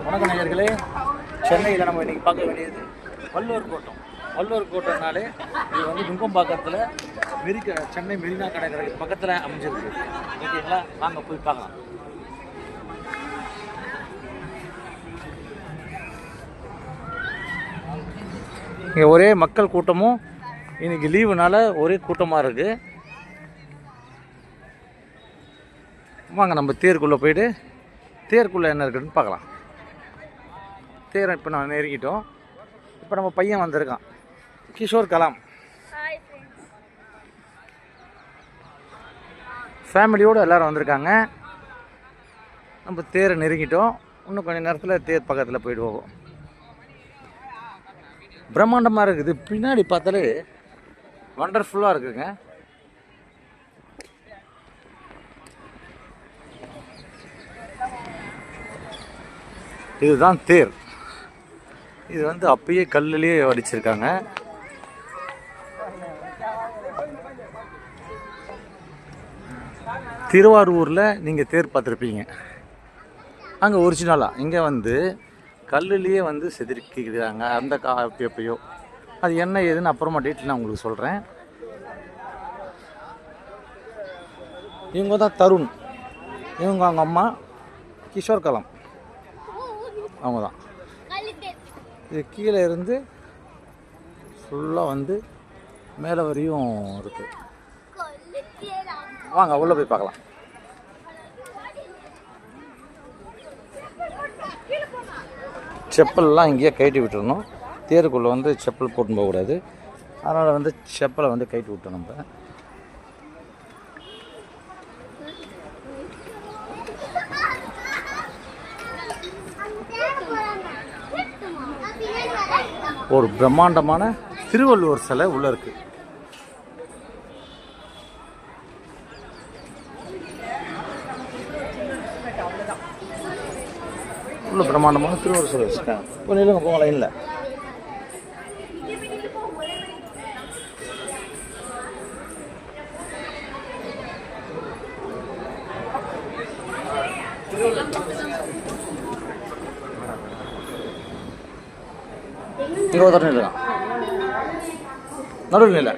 வணக்கம் நேயர்களே. சென்னையில் நம்ம இன்றைக்கி பார்க்க வேண்டியது வள்ளுவர் கோட்டம். வள்ளுவர் கோட்டம்னாலே இது வந்து நுங்கம்பாக்கத்தில் சென்னை மெரினா கடற்கரை பக்கத்தில் அமைஞ்சிருக்கு. ஓகேங்களா, வாங்க போய் பார்க்கலாம். இங்கே ஒரே மக்கள் கூட்டமும் இன்றைக்கி லீவுனால ஒரே கூட்டமாக இருக்குது. வாங்க நம்ம தேருக்குள்ளே போயிட்டு தேருக்குள்ளே என்ன இருக்குதுன்னு பார்க்கலாம். தேரை இப்போ நான் நெருங்கிட்டோம். இப்போ நம்ம பையன் வந்திருக்கான், கிஷோர் கலாம். ஃபேமிலியோடு எல்லோரும் வந்திருக்காங்க. நம்ம தேரை நெருங்கிட்டோம். இன்னும் கொஞ்சம் நேரத்தில் தேர் பக்கத்தில் போயிடுவோம். பிரம்மாண்டமாக இருக்குது. பின்னாடி பார்த்தாலே வண்டர்ஃபுல்லாக இருக்குதுங்க. இதுதான் தேர். இது வந்து அப்பயே கல்லுலேயே வடிச்சிருக்காங்க. திருவாரூரில் நீங்கள் தேர் பார்த்துருப்பீங்க, அங்கே ஒரிஜினலாக. இங்கே வந்து கல்லுலேயே வந்து செதுக்கிக்கிறாங்க அந்த எப்பயோ. அது என்ன ஏதுன்னு அப்புறமா டீட்டெயில் நான் உங்களுக்கு சொல்கிறேன். இவங்க தான் தருண், இவங்க அவங்க அம்மா கிஷோர் கலாம், அவங்க தான். இது கீழே இருந்து ஃபுல்லாக வந்து மேலே வரையும் இருக்குது. வாங்க உள்ளே போய் பார்க்கலாம். செப்பல்லாம் இங்கேயே கழட்டி விட்டுறணும். தேருக்குள்ளே வந்து செப்பல் போட்டு போகக்கூடாது. அதனால் வந்து செப்பலை வந்து கழட்டி விட்டோம் நம்ம. ஒரு பிரம்மாண்டமான திருவள்ளுவர் சிலை உள்ளே இருக்குது. உள்ள பிரம்மாண்டமான திருவள்ளுவர் சிலை வச்சுருக்காங்க. கொஞ்சம் இல்லைங்க, போங்க லைனில். இங்கே ஒருத்தர் நில்லுங்க, நடுவில் நிலை.